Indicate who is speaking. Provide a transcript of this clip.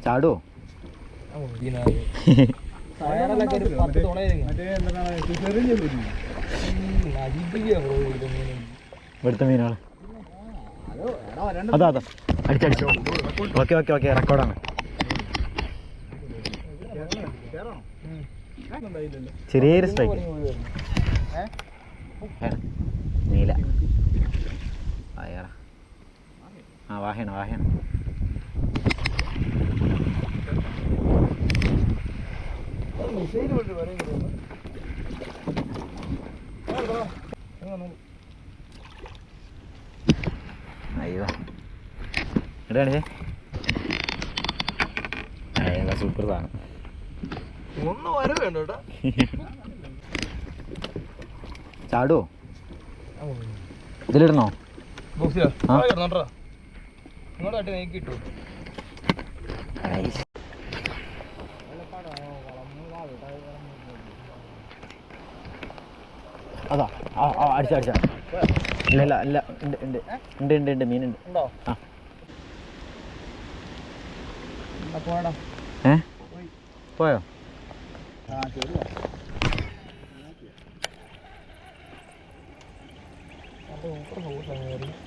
Speaker 1: ചാടുവോ? ഇവിടുത്തെ മീനാണ്. അതാ അതാ അടിച്ചടിച്ചു. ഓക്കെ ഓക്കെ ഓക്കെ, റെക്കോർഡാണ്. ചെറിയൊരു സ്ട്രൈക്ക്. നീല ആ വാഹയാണ് വാഹയാണ്. അയ്യോ എവിടെ കാണിച്ചേ? സൂപ്പർ സാധനം. ചാടുവോ? ഇതിലിടണോ? അതാ അടിച്ച അടിച്ച. ഇല്ല ഇല്ല ഇല്ല, ഉണ്ട് ഉണ്ട് ഉണ്ട് ഉണ്ട് ഉണ്ട്, മീനുണ്ട്. ആ പോയോ?